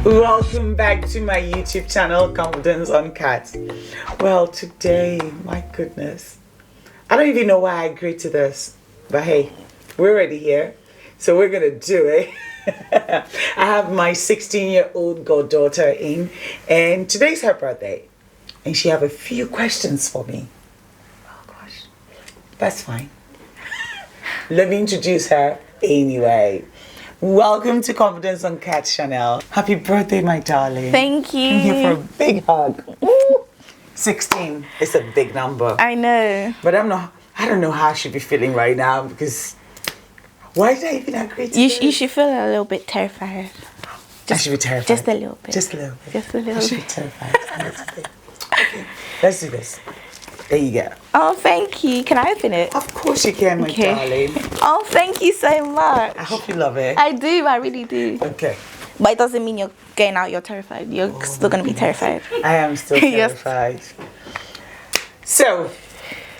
Welcome back to my YouTube channel, Confidence Uncut. Well, today, my goodness, I don't even know why I agreed to this, but hey, we're already here, so we're gonna do it. I have my 16-year-old goddaughter in, and today's her birthday, and she have a few questions for me. Oh gosh, that's fine. Let me introduce her anyway. Welcome to Confidence Uncut, Chanel. Happy birthday, my darling. Thank you. I'm here for a big hug. Ooh. 16 is a big number. I know. But I don't know how I should be feeling right now because why did I even agree to this? You should feel a little bit terrified. I should be terrified. Just a little bit. Just a little bit. Just a little I should be terrified. Okay, let's do this. There you go. Oh, thank you. Can I open it? Of course you can, my darling. Oh, thank you so much. I hope you love it. I do. I really do. Okay. But it doesn't mean you're getting out. You're terrified. You're still going to be terrified. I am still Yes. terrified. So,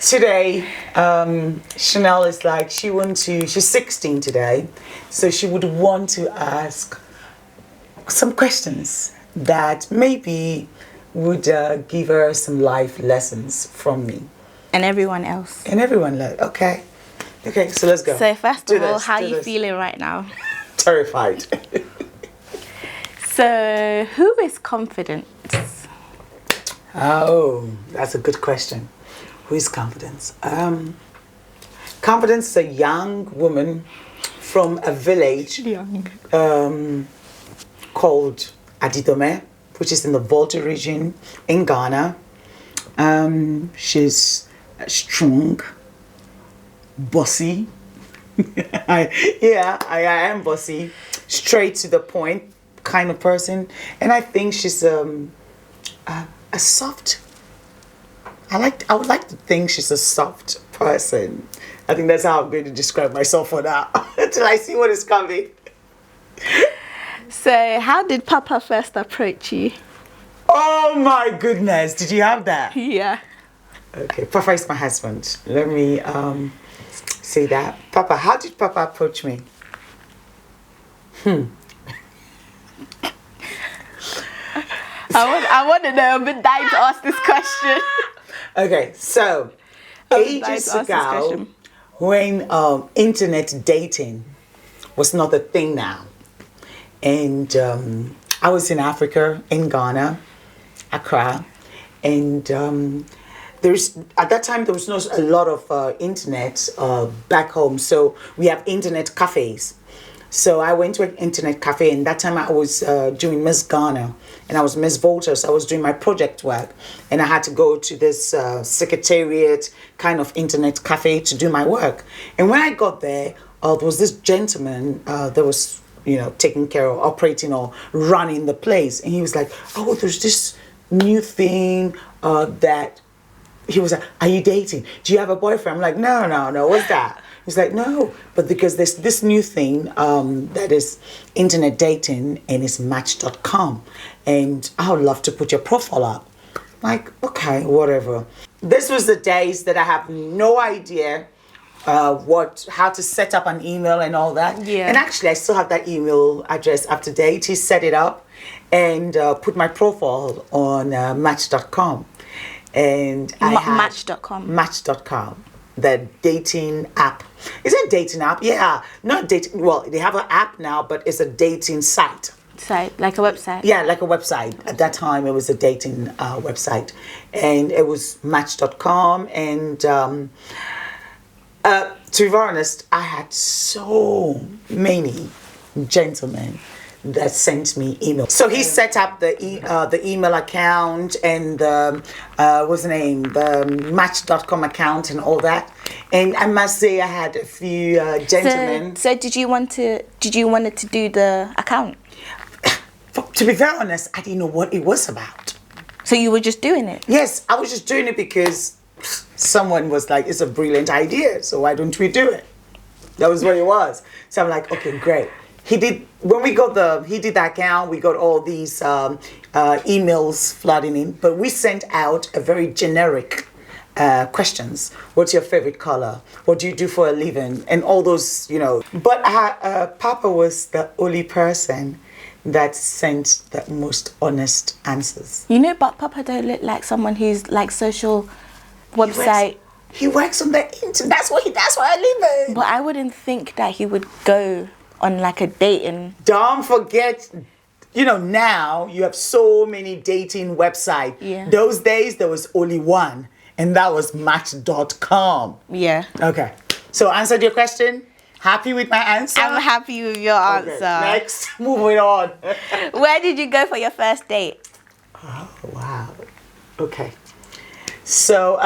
today, Chanel is like, she's 16 today, so she would want to ask some questions that maybe would give her some life lessons from me. And everyone else. And everyone okay. Okay, so let's go. So first of all, how are do you this. feeling right now? Terrified. So who is Confidence? Oh, that's a good question. Who is Confidence? Confidence is a young woman from a village called Adidome, which is in the Volta region in Ghana. She's strong, bossy. I am bossy, straight to the point kind of person, and I think she's a soft. I would like to think she's a soft person. I think that's how I'm going to describe myself for now until I see what is coming. So how did Papa first approach you? Oh my goodness, did you have that? Yeah. Okay, Papa is my husband. Let me say that. Papa, how did Papa approach me? I want to know. I've been dying to ask this question. Okay, so ages ago, when internet dating was not a thing now, and I was in Africa, in Ghana, Accra, and at that time there was not a lot of internet back home, so we have internet cafes. So I went to an internet cafe, and that time I was doing Miss Ghana, and I was Miss Volta, so I was doing my project work, and I had to go to this secretariat kind of internet cafe to do my work. And when I got there was this gentleman that was, taking care of operating or running the place, and he was like, "Oh, there's this new thing that." He was like, "Are you dating? Do you have a boyfriend?" I'm like, no. What's that? He's like, "No, but because there's this new thing that is internet dating, and it's Match.com, and I would love to put your profile up." I'm like, okay, whatever. This was the days that I have no idea how to set up an email and all that. Yeah. And actually, I still have that email address up to date. He set it up and put my profile on Match.com. And Match.com, the dating app. Is it a dating app? Yeah, not dating. Well, they have an app now, but it's a dating site. Like a website? Yeah, like a website. At that time, it was a dating website. And it was Match.com. And to be honest, I had so many gentlemen that sent me emails. So he set up the email account and what's the name, the Match.com account and all that. And I must say I had a few gentlemen. So did you want to do the account? To be very honest, I didn't know what it was about. So you were just doing it? Yes, I was just doing it because someone was like, "It's a brilliant idea, so why don't we do it?" That was what it was. So I'm like, okay, great. He did the account, we got all these emails flooding in, but we sent out a very generic questions. What's your favorite color? What do you do for a living? And all those, But Papa was the only person that sent the most honest answers. You know, but Papa don't look like someone who's like social website. He works on the internet. That's what I live in. But I wouldn't think that he would go on like a date and... Don't forget, now you have so many dating websites. Yeah. Those days there was only one, and that was Match.com. Yeah. Okay. So answered your question? Happy with my answer? I'm happy with your answer. Next, moving on. Where did you go for your first date? Oh, wow. Okay. So,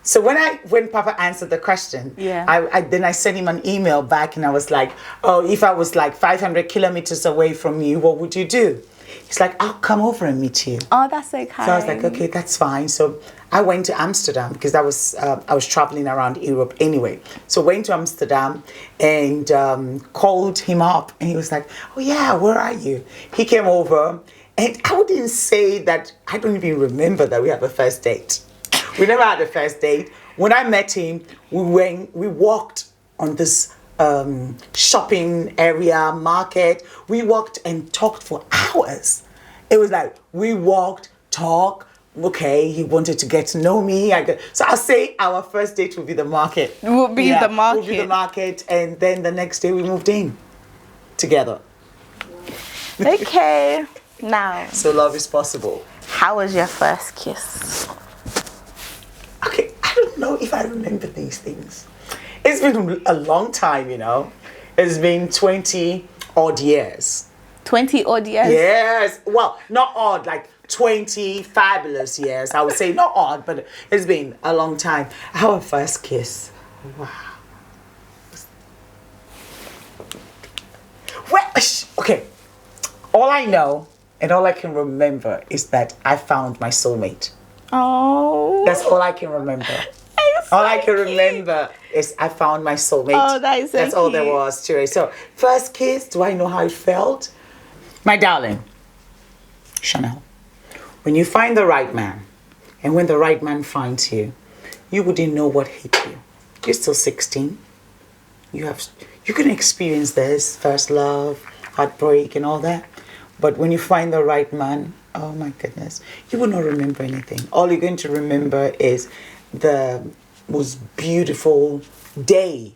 So when Papa answered the question, I sent him an email back, and I was like, oh, if I was like 500 kilometers away from you, what would you do? He's like, I'll come over and meet you. Oh, that's so kind. So I was like, okay, that's fine. So I went to Amsterdam because I was traveling around Europe anyway. So went to Amsterdam and called him up, and he was like, oh yeah, where are you? He came over, and I wouldn't say that, I don't even remember that we had a first date. We never had a first date. When I met him, we walked on this shopping area, market. We walked and talked for hours. It was like, we walked, talked. Okay, he wanted to get to know me. So I'll say our first date would be the market. Would be the market. Would be the market, and then the next day we moved in together. Okay, now. So love is possible. How was your first kiss? Okay, I don't know if I remember these things. It's been a long time, It's been 20 odd years. 20 odd years? Yes. Well, not odd, like 20 fabulous years. I would say not odd, but it's been a long time. Our first kiss. Wow. Well, okay. All I know and all I can remember is that I found my soulmate. Oh. That's all I can remember. All I can remember is I found my soulmate. Oh, that's all there was to it. So, first kiss, do I know how it felt? My darling, Chanel, when you find the right man, and when the right man finds you, you wouldn't know what hit you. You're still 16. You can experience this, first love, heartbreak, and all that. But when you find the right man, oh my goodness, you will not remember anything. All you're going to remember is the most beautiful day.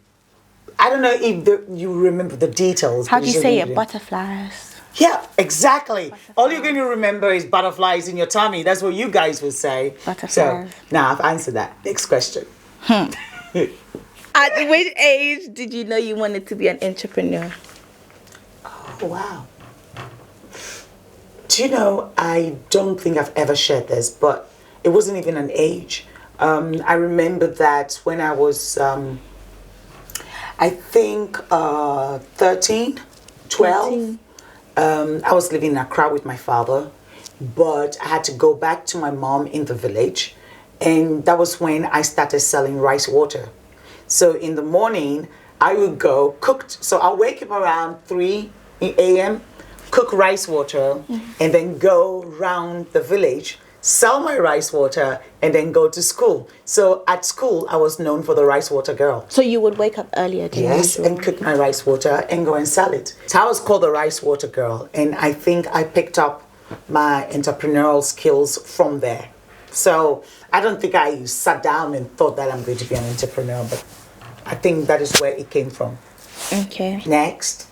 I don't know if you remember the details. How do you say it? Butterflies. Yeah, exactly. All you're going to remember is butterflies in your tummy. That's what you guys will say. Butterflies. So, now I've answered that. Next question. At which age did you know you wanted to be an entrepreneur? Oh, wow. Do you know, I don't think I've ever shared this, but it wasn't even an age. I remember that when I was, I think, 13, 12, I was living in Accra with my father, but I had to go back to my mom in the village, and that was when I started selling rice water. So in the morning, I would go cooked. So I'll wake up around 3 a.m., cook rice water, and then go round the village, sell my rice water, and then go to school. So at school, I was known for the rice water girl. So you would wake up earlier than usual? And cook my rice water and go and sell it. So I was called the rice water girl, and I think I picked up my entrepreneurial skills from there. So I don't think I sat down and thought that I'm going to be an entrepreneur, but I think that is where it came from. Okay. Next.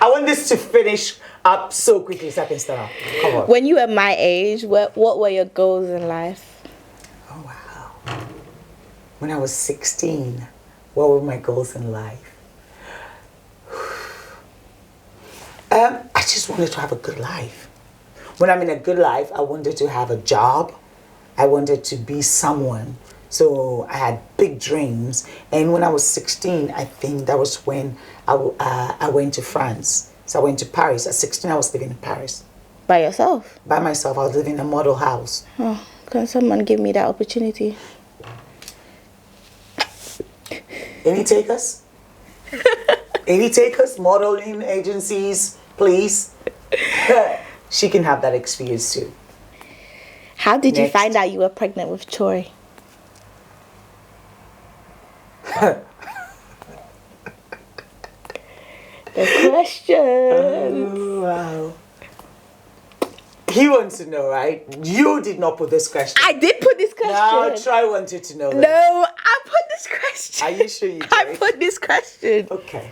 I want this to finish up so quickly so I can start. Come on. When you were my age, what were your goals in life? Oh, wow. When I was 16, what were my goals in life? I just wanted to have a good life. When I'm in a good life, I wanted to have a job. I wanted to be someone. So I had big dreams. And when I was 16, I think that was when I went to France. So I went to Paris. At 16, I was living in Paris. By yourself? By myself. I was living in a model house. Oh, can someone give me that opportunity? Any takers? Any takers? Modeling agencies, please. She can have that experience too. How did you find out you were pregnant with Troy? questions. Oh, wow. He wants to know, right? You did not put this question. I did put this question. Now, Troy wanted to know this. No, I put this question. Are you sure you did? I put this question. Okay.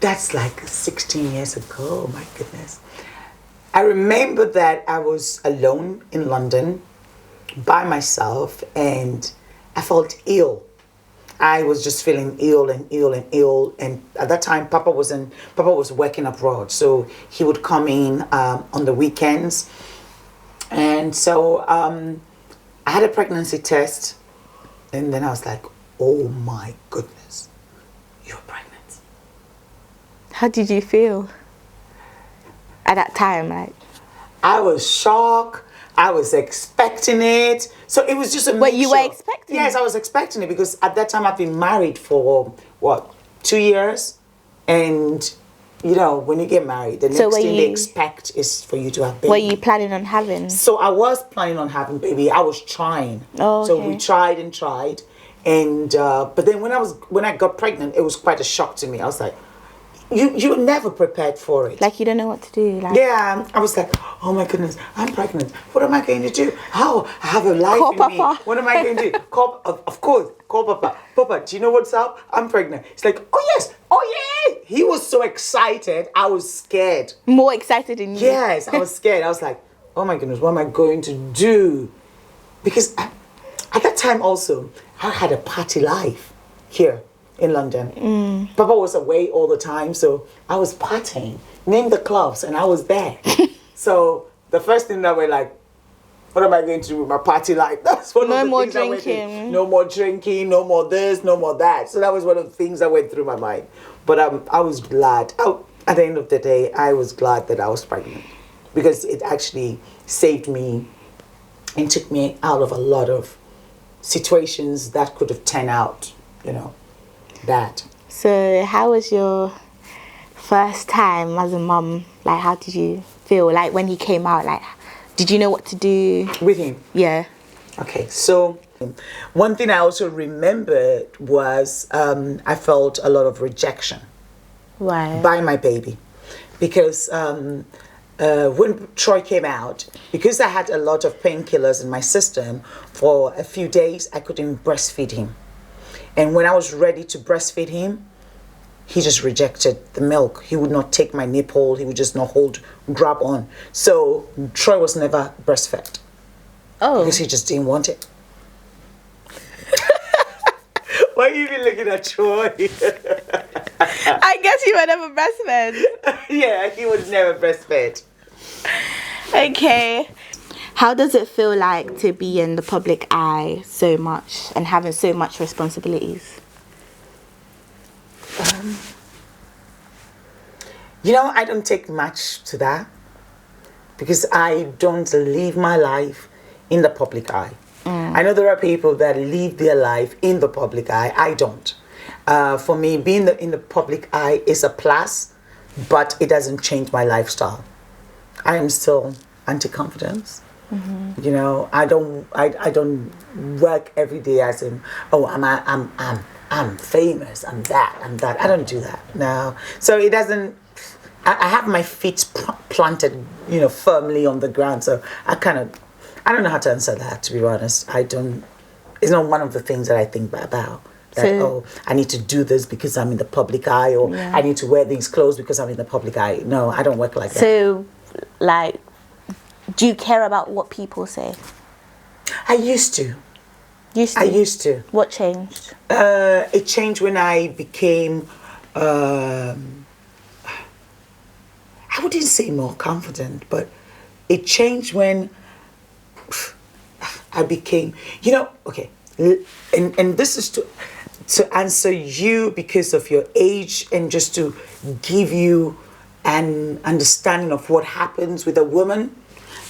That's like 16 years ago. Oh, my goodness. I remember that I was alone in London by myself and I felt ill. I was just feeling ill. And at that time, Papa was working abroad. So he would come in on the weekends. And so I had a pregnancy test. And then I was like, oh my goodness, you're pregnant. How did you feel at that time? Like, I was shocked. I was expecting it. So it was just a mixture. What, you were expecting? Yes, I was expecting it because at that time I've been married for, 2 years? And, when you get married, the next thing they expect is for you to have baby. What are you planning on having? So I was planning on having baby. I was trying. Oh, okay. So we tried and tried. And, but then when I got pregnant, it was quite a shock to me. I was like, you were never prepared for it. Like you don't know what to do. Like, yeah, I was like, oh my goodness, I'm pregnant. What am I going to do? How? I have a life call in Papa. me. What am I going to do? Of course, call Papa. Papa, do you know what's up? I'm pregnant. It's like, oh yes, oh yeah. He was so excited. I was scared. More excited than you. Yes, I was scared. I was like, oh my goodness, what am I going to do? Because at that time also, I had a party life here in London. Papa was away all the time, so I was partying. Name the clubs, and I was there. So the first thing that we're like, what am I going to do with my party life? That's one of the things that went through. No more drinking, no more this, no more that. So that was one of the things that went through my mind. But I was glad. At the end of the day, I was glad that I was pregnant because it actually saved me and took me out of a lot of situations that could have turned out, bad. So how was your first time as a mum? Like, how did you feel? Like, when he came out, like, did you know what to do? With him? Yeah. Okay, so one thing I also remembered was I felt a lot of rejection. Why? By my baby. Because when Troy came out, because I had a lot of painkillers in my system, for a few days I couldn't breastfeed him. And when I was ready to breastfeed him, he just rejected the milk. He would not take my nipple. He would just not grab on. So Troy was never breastfed. Oh. Because he just didn't want it. Why are you even looking at Troy? I guess you were never breastfed. Yeah, he was never breastfed. Okay. How does it feel like to be in the public eye so much and having so much responsibilities? I don't take much to that because I don't live my life in the public eye. I know there are people that live their life in the public eye. I don't. For me, being in the public eye is a plus, but it doesn't change my lifestyle. I am still anti-confidence. Mm-hmm. I don't work every day as in, I'm famous, I'm that. I don't do that. No. So it doesn't. I have my feet planted, firmly on the ground. So I don't know how to answer that, to be honest. It's not one of the things that I think about. That, I need to do this because I'm in the public eye, or I need to wear these clothes because I'm in the public eye. No, I don't work like that. So, do you care about what people say? I used to. I used to. What changed? It changed when I became, I wouldn't say more confident, but it changed when I became, okay, and this is to answer you because of your age and just to give you an understanding of what happens with a woman.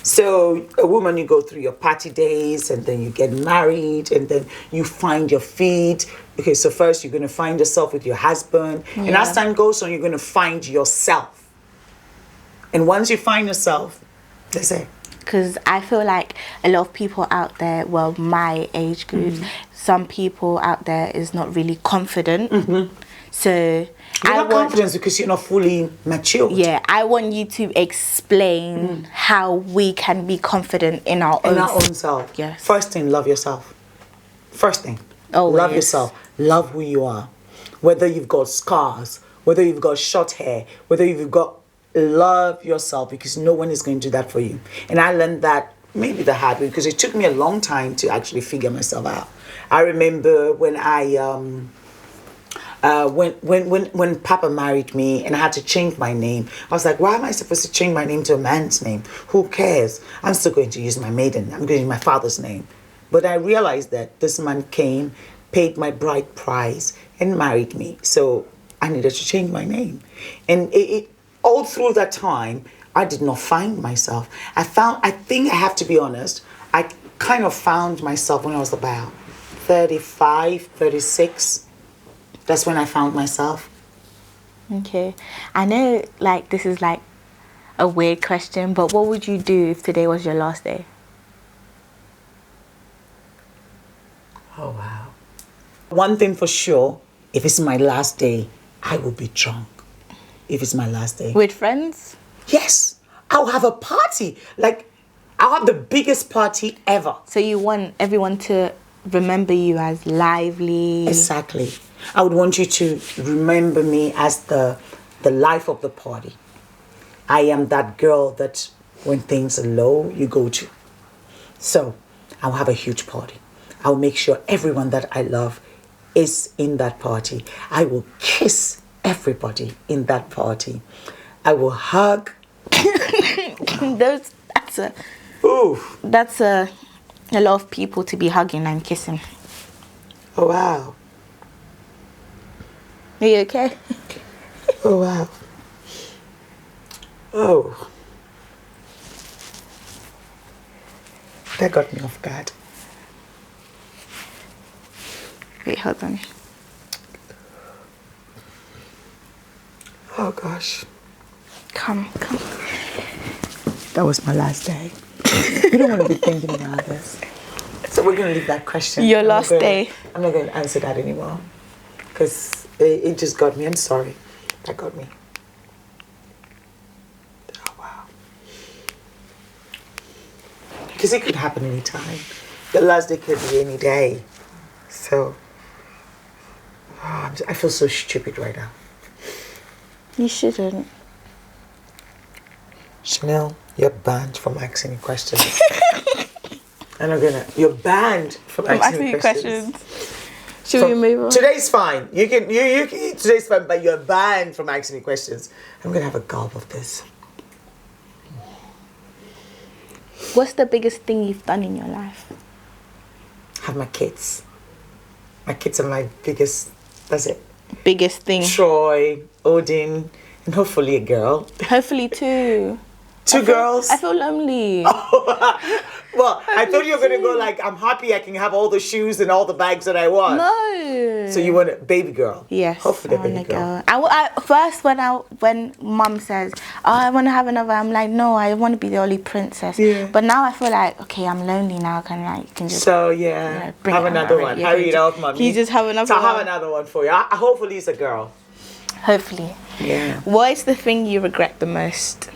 So a woman, you go through your party days and then you get married and then you find your feet. Okay, so first you're going to find yourself with your husband. Yeah. And as time goes on, you're going to find yourself. And once you find yourself, that's it. Because I feel like a lot of people out there, well, my age group, some people out there is not really confident. Mm-hmm. So You're not confident because you're not fully matured. Yeah, I want you to explain how we can be confident in our own self. Yes. First thing, love yourself. First thing, Always. love yourself. Love who you are. Whether you've got scars, whether you've got short hair, whether you've got, love yourself, because no one is going to do that for you. And I learned that maybe the hard way, because it took me a long time to actually figure myself out. I remember when when Papa married me and I had to change my name, I was like, why am I supposed to change my name to a man's name? Who cares? I'm still going to use my maiden. I'm going to use my father's name. But I realized that this man came, paid my bride price, and married me. So I needed to change my name. And it all through that time, I did not find myself. I think I have to be honest, I kind of found myself when I was about 35, 36. That's when I found myself. Okay. I know, like, this is like a weird question, but what would you do if today was your last day? Oh, wow. One thing for sure, if it's my last day, I will be drunk. If it's my last day. With friends? Yes. I'll have a party. Like, I'll have the biggest party ever. So you want everyone to remember you as lively? Exactly. I would want you to remember me as the life of the party. I am that girl that when things are low, you go to. So I'll have a huge party. I'll make sure everyone that I love is in that party. I will kiss everybody in that party. I will hug. That's a lot of people to be hugging and kissing. Oh, wow. Are you okay? Oh, wow. Oh. That got me off guard. Wait, hold on. Oh, gosh. Come. That was my last day. You don't want to be thinking about this. So we're going to leave that question. Your last day. I'm not going to answer that anymore. Because it just got me. I'm sorry. That got me. Oh, wow. Because it could happen anytime. The last day could be any day. So, I feel so stupid right now. You shouldn't. Chanel, you're banned from asking me questions. You're banned from asking me questions. Should we move on? Today's fine. You can today's fine, but you're banned from asking me questions. I'm gonna have a gulp of this. What's the biggest thing you've done in your life? Have my kids. My kids are my biggest, that's it. Biggest thing. Troy, Odin, and hopefully a girl. Hopefully two. Two girls? I feel lonely. Well, I thought you were going to go like, I'm happy I can have all the shoes and all the bags that I want. No. So you want a baby girl? Yes. Hopefully I a baby want a girl. I first, when mum says, oh, I want to have another, I'm like, no, I want to be the only princess. Yeah. But now I feel like, okay, I'm lonely now. You can just... So, yeah, have another one. Hurry it out, mommy. You just have another one. So I'll have another one for you. Hopefully it's a girl. Hopefully. Yeah. What is the thing you regret the most?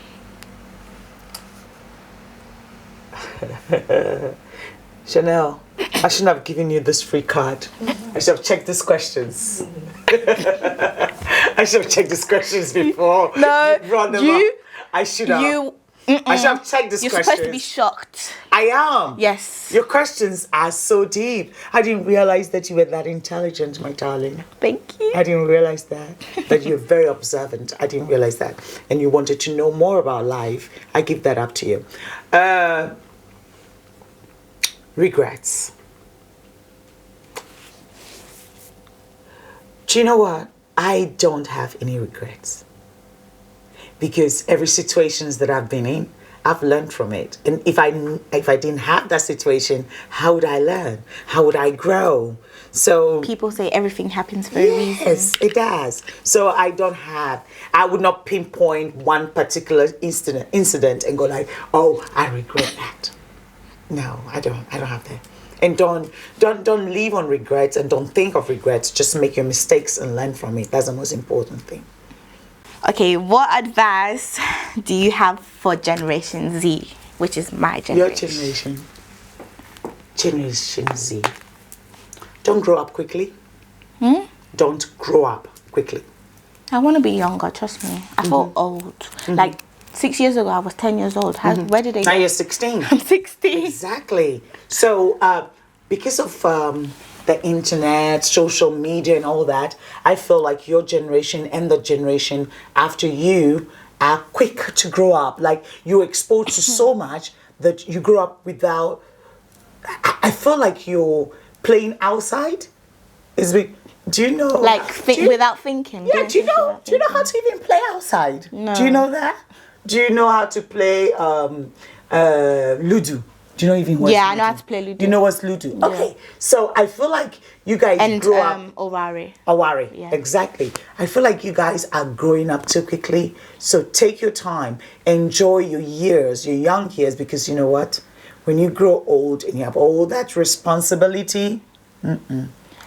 Chanel, I shouldn't have given you this free card. I should have checked these questions. I should have checked these questions before. No, you brought them up. I should have. I should have checked these questions. You're supposed to be shocked. I am. Yes. Your questions are so deep. I didn't realize that you were that intelligent, my darling. Thank you. I didn't realize that you're very observant. I didn't realize that. And you wanted to know more about life. I give that up to you. Regrets. Do you know what? I don't have any regrets. Because every situations that I've been in, I've learned from it. And if I didn't have that situation, how would I learn? How would I grow? So people say everything happens for a reason. Yes, it does. So I would not pinpoint one particular incident and go like, oh, I regret that. No, I don't have that. And don't live on regrets, and don't think of regrets. Just make your mistakes and learn from it. That's the most important thing. Okay, what advice do you have for Generation Z, which is my generation? Your generation. Generation Z. Don't grow up quickly. Don't grow up quickly. I want to be younger, trust me. I feel old. Like 6 years ago, I was 10 years old. Where did I Now go? you're 16. I'm 16. Exactly. So, because of the internet, social media, and all that, I feel like your generation and the generation after you are quick to grow up. Like, you're exposed to so much that you grow up without. I feel like you're playing outside. Do you know? Like without thinking. Yeah. Do you know how to even play outside? No. Do you know that? Do you know how to play Ludo? Do you know even what's Yeah, Ludo? I know how to play Ludo. You know what's Ludo? Yeah. Okay, so I feel like you guys grow up. Owari. Yeah. Exactly. I feel like you guys are growing up too quickly. So take your time, enjoy your years, your young years, because you know what? When you grow old and you have all that responsibility,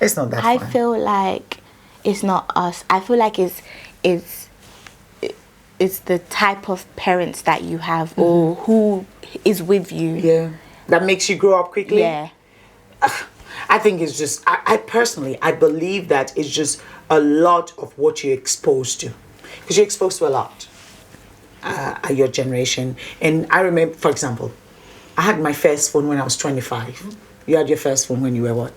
it's not that I fun. feel like it's not us. I feel like it's the type of parents that you have or who is with you. Yeah. That makes you grow up quickly? Yeah. I think it's just, I personally, I believe that it's just a lot of what you're exposed to. Because you're exposed to a lot at your generation. And I remember, for example, I had my first phone when I was 25. You had your first phone when you were what?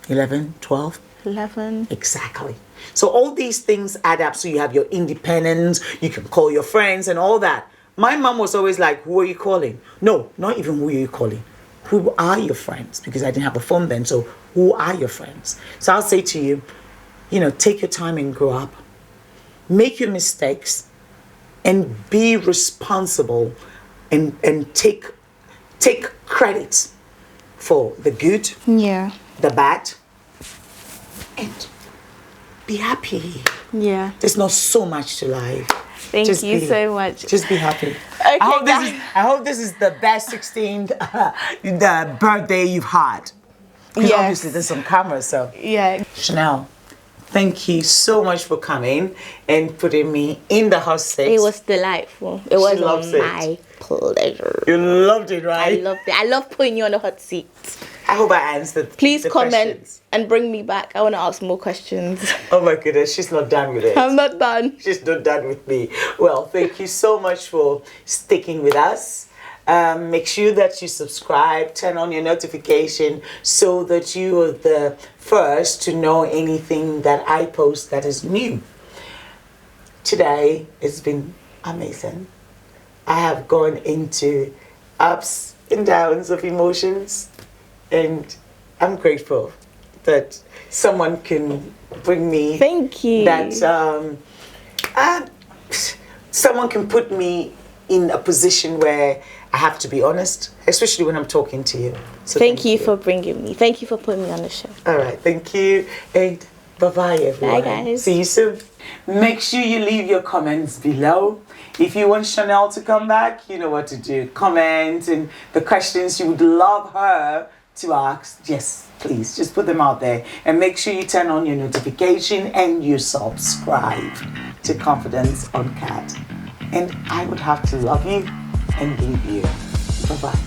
11, 12? 11. Exactly. So all these things add up. So you have your independence, you can call your friends and all that. My mom was always like, who are you calling? No, not even who are you calling. Who are your friends? Because I didn't have a phone then. So who are your friends? So I'll say to you, take your time and grow up. Make your mistakes and be responsible and take credit for the good, Yeah. the bad, and be happy. Yeah. There's not so much to life. Thank you so much. Just be happy. Okay, I hope this is the best 16th the birthday you've had. Yes. Obviously, there's some cameras, so. Yeah. Chanel, thank you so much for coming and putting me in the hot seat. It was delightful. It was my pleasure. You loved it, right? I loved it. I love putting you on the hot seat. I hope I answered. Please the comment questions. and bring me back. I want to ask more questions. Oh my goodness, she's not done with it. I'm not done. She's not done with me. Well, thank you so much for sticking with us. Make sure that you subscribe, turn on your notification so that you are the first to know anything that I post that is new. Today has been amazing. I have gone into ups and downs of emotions, and I'm grateful that someone can bring me. Thank you. That someone can put me in a position where I have to be honest, especially when I'm talking to you. So thank you for bringing me. Thank you for putting me on the show. All right, thank you, and bye-bye, everyone. Bye, guys. See you soon. Make sure you leave your comments below. If you want Chanel to come back, you know what to do. Comment and the questions you would love her to ask. Yes, please, just put them out there. And make sure you turn on your notification and you subscribe to Confidence Uncut. And I would have to love you and leave you. Bye-bye.